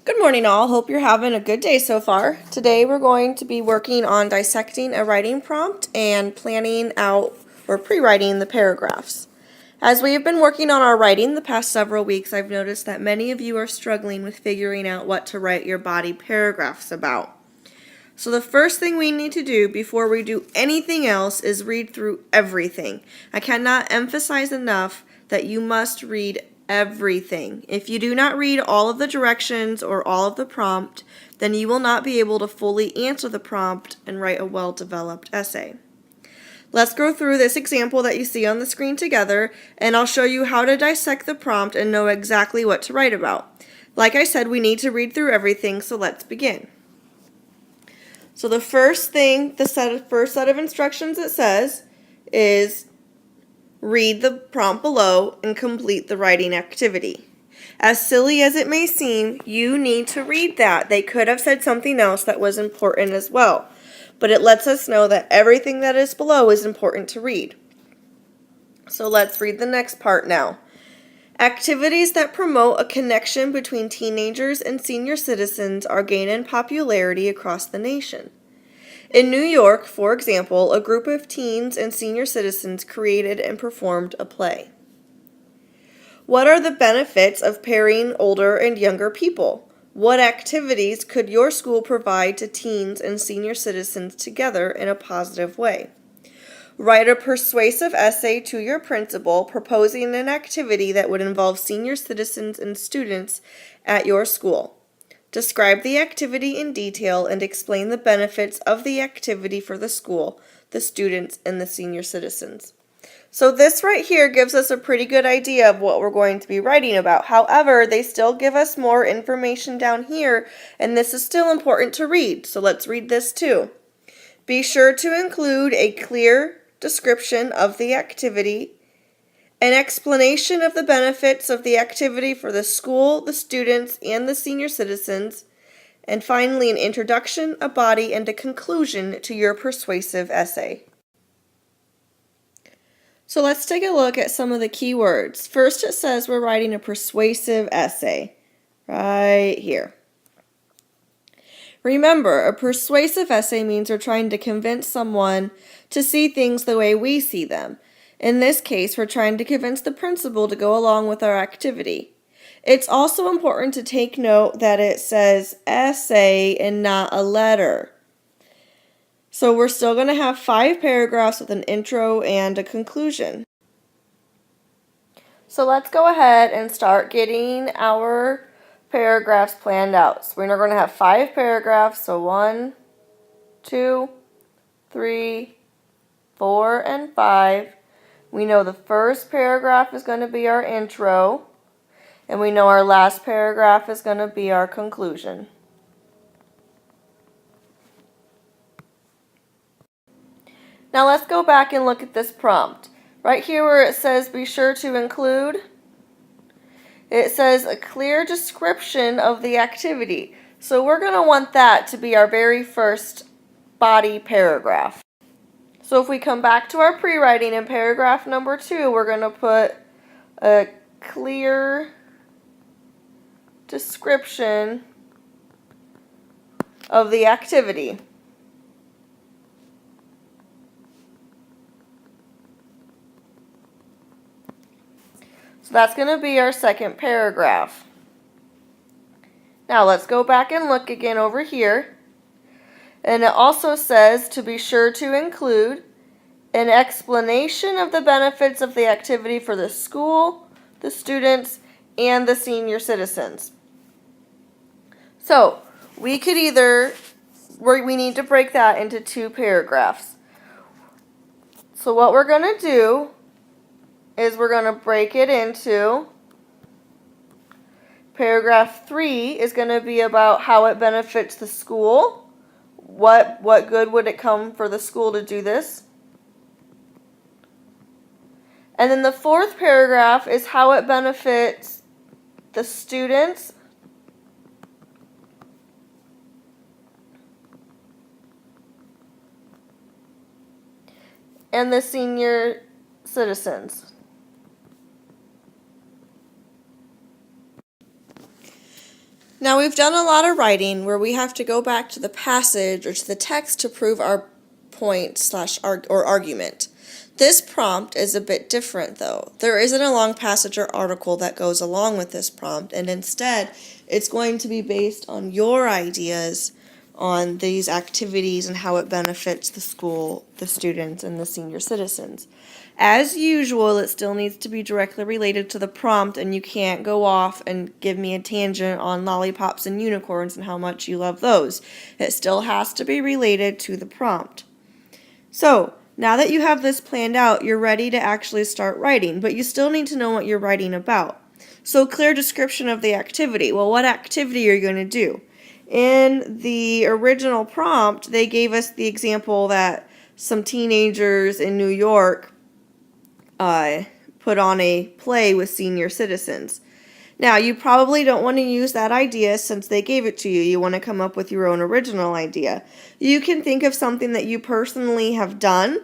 Good morning, all. Hope you're having a good day so far. Today we're going to be working on dissecting a writing prompt and planning out or pre-writing the paragraphs. As we have been working on our writing the past several weeks, I've noticed that many of you are struggling with figuring out what to write your body paragraphs about. So the first thing we need to do before we do anything else is read through everything. I cannot emphasize enough that you must read everything. If you do not read all of the directions or all of the prompt, then you will not be able to fully answer the prompt and write a well-developed essay. Let's go through this example that you see on the screen together, and I'll show you how to dissect the prompt and know exactly what to write about. Like I said, we need to read through everything, so let's begin. So the first thing, first set of instructions it says is read the prompt below and complete the writing activity. As silly as it may seem, you need to read that. They could have said something else that was important as well, but it lets us know that everything that is below is important to read. So let's read the next part now. Activities that promote a connection between teenagers and senior citizens are gaining popularity across the nation. In New York, for example, a group of teens and senior citizens created and performed a play. What are the benefits of pairing older and younger people? What activities could your school provide to teens and senior citizens together in a positive way? Write a persuasive essay to your principal proposing an activity that would involve senior citizens and students at your school. Describe the activity in detail and explain the benefits of the activity for the school, the students, and the senior citizens. So this right here gives us a pretty good idea of what we're going to be writing about. However, they still give us more information down here, and this is still important to read. So let's read this too. Be sure to include a clear description of the activity, an explanation of the benefits of the activity for the school, the students, and the senior citizens, and finally an introduction, a body, and a conclusion to your persuasive essay. So let's take a look at some of the key words. First, it says we're writing a persuasive essay right here. Remember, a persuasive essay means we're trying to convince someone to see things the way we see them. In this case, we're trying to convince the principal to go along with our activity. It's also important to take note that it says essay and not a letter. So we're still going to have 5 paragraphs with an intro and a conclusion. So let's go ahead and start getting our paragraphs planned out. So we're going to have 5 paragraphs. So 1, 2, 3, 4, and 5. We know the first paragraph is going to be our intro, and we know our last paragraph is going to be our conclusion. Now let's go back and look at this prompt. Right here where it says be sure to include, it says a clear description of the activity. So we're going to want that to be our very first body paragraph. So if we come back to our pre-writing in paragraph number 2, we're going to put a clear description of the activity. So that's going to be our second paragraph. Now let's go back and look again over here. And it also says to be sure to include an explanation of the benefits of the activity for the school, the students, and the senior citizens. So we need to break that into 2 paragraphs. So what we're going to do is we're going to break it into paragraph 3 is going to be about how it benefits the school. What good would it come for the school to do this? And then the 4th paragraph is how it benefits the students and the senior citizens. Now we've done a lot of writing where we have to go back to the passage or to the text to prove our point or argument. This prompt is a bit different though. There isn't a long passage or article that goes along with this prompt, and instead it's going to be based on your ideas on these activities and how it benefits the school, the students, and the senior citizens. As usual, it still needs to be directly related to the prompt, and you can't go off and give me a tangent on lollipops and unicorns and how much you love those. It still has to be related to the prompt. So, now that you have this planned out, you're ready to actually start writing, but you still need to know what you're writing about. So, clear description of the activity. Well, what activity are you going to do? In the original prompt, they gave us the example that some teenagers in New York put on a play with senior citizens. Now, you probably don't want to use that idea since they gave it to you. You want to come up with your own original idea. You can think of something that you personally have done,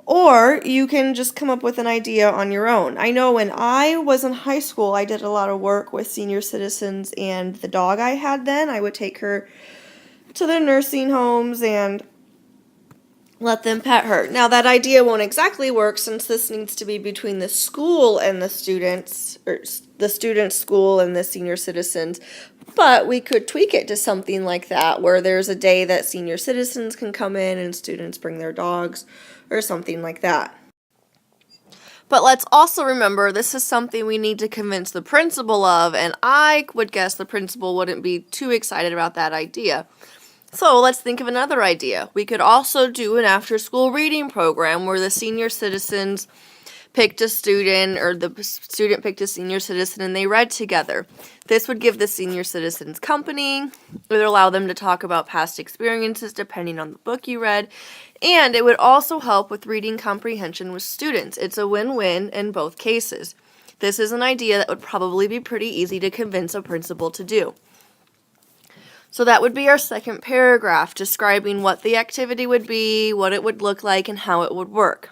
or you can just come up with an idea on your own. I know when I was in high school, I did a lot of work with senior citizens, and the dog I had then, I would take her to the nursing homes and let them pet her. Now, that idea won't exactly work since this needs to be between the school and the students, or the students' school and the senior citizens, but we could tweak it to something like that, where there's a day that senior citizens can come in and students bring their dogs, or something like that. But let's also remember this is something we need to convince the principal of, and I would guess the principal wouldn't be too excited about that idea. So let's think of another idea. We could also do an after-school reading program where the senior citizens picked a student, or the student picked a senior citizen, and they read together. This would give the senior citizens company. It would allow them to talk about past experiences depending on the book you read, and it would also help with reading comprehension with students. It's a win-win in both cases. This is an idea that would probably be pretty easy to convince a principal to do. So that would be our second paragraph, describing what the activity would be, what it would look like, and how it would work.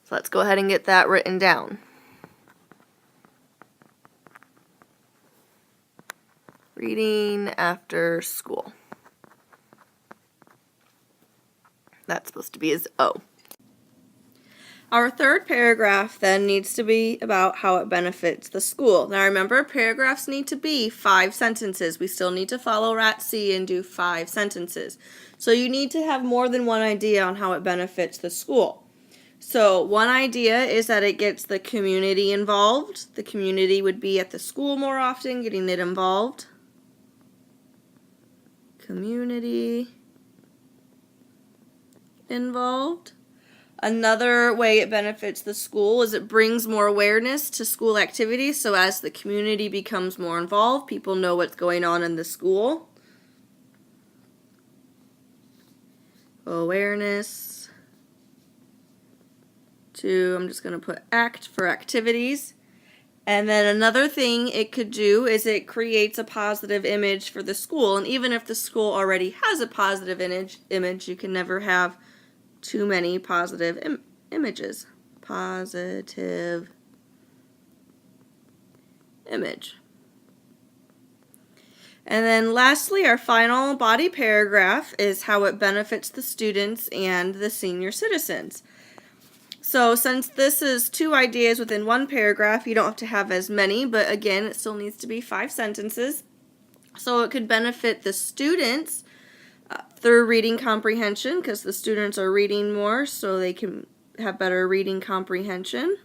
So let's go ahead and get that written down. Reading after school. That's supposed to be as O. Our third paragraph then needs to be about how it benefits the school. Now remember, paragraphs need to be 5 sentences. We still need to follow RATC and do 5 sentences. So you need to have more than one idea on how it benefits the school. So one idea is that it gets the community involved. The community would be at the school more often, getting it involved. Community involved. Another way it benefits the school is it brings more awareness to school activities. So as the community becomes more involved, people know what's going on in the school. Awareness. I'm just going to put ACT for activities. And then another thing it could do is it creates a positive image for the school. And even if the school already has a positive image, you can never have too many positive images. Positive image. And then lastly, our final body paragraph is how it benefits the students and the senior citizens. So since this is 2 ideas within 1 paragraph, you don't have to have as many, but again, it still needs to be 5 sentences. So it could benefit the students through reading comprehension, because the students are reading more, so they can have better reading comprehension.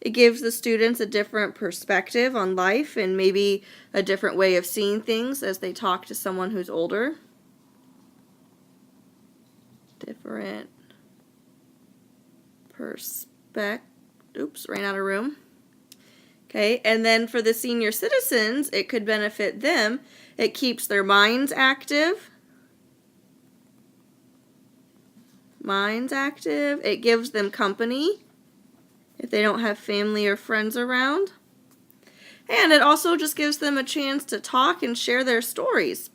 It gives the students a different perspective on life and maybe a different way of seeing things as they talk to someone who's older. Different oops, ran out of room. Okay, and then for the senior citizens, it could benefit them. It keeps their minds active. It gives them company if they don't have family or friends around. And it also just gives them a chance to talk and share their stories.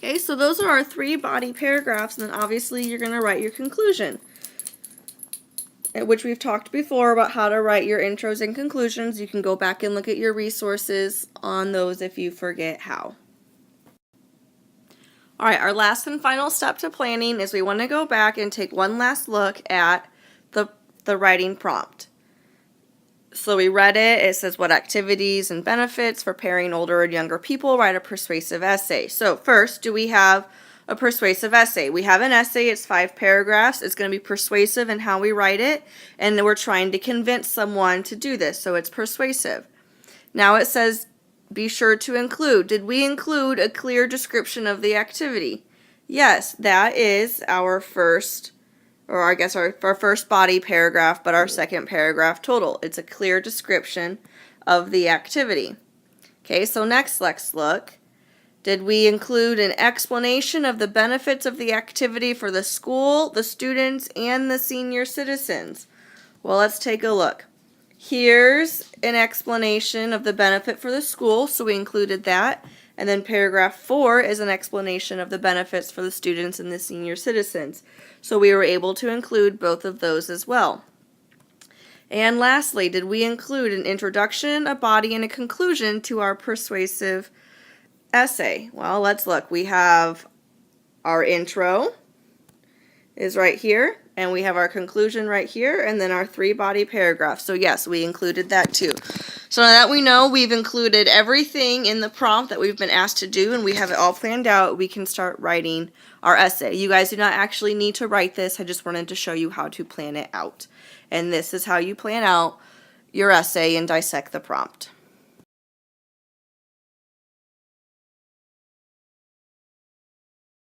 Okay, so those are our 3 body paragraphs, and then obviously you're going to write your conclusion, which we've talked before about how to write your intros and conclusions. You can go back and look at your resources on those if you forget how. All right, our last and final step to planning is we want to go back and take one last look at the writing prompt. So we read it. It says what activities and benefits for pairing older and younger people, write a persuasive essay. So first, do we have a persuasive essay? We have an essay. It's 5 paragraphs. It's going to be persuasive in how we write it, and we're trying to convince someone to do this, so it's persuasive. Now it says be sure to include. Did we include a clear description of the activity? Yes, that is our first, or I guess our first body paragraph, but our second paragraph total. It's a clear description of the activity. Okay, so next let's look. Did we include an explanation of the benefits of the activity for the school, the students, and the senior citizens? Well, let's take a look. Here's an explanation of the benefit for the school, so we included that. And then paragraph 4 is an explanation of the benefits for the students and the senior citizens. So we were able to include both of those as well. And lastly, did we include an introduction, a body, and a conclusion to our persuasive essay? Well, let's look. We have our intro is right here, and we have our conclusion right here, and then our 3 body paragraphs. So yes, we included that too. So now that we know we've included everything in the prompt that we've been asked to do and we have it all planned out, we can start writing our essay. You guys do not actually need to write this. I just wanted to show you how to plan it out. And this is how you plan out your essay and dissect the prompt.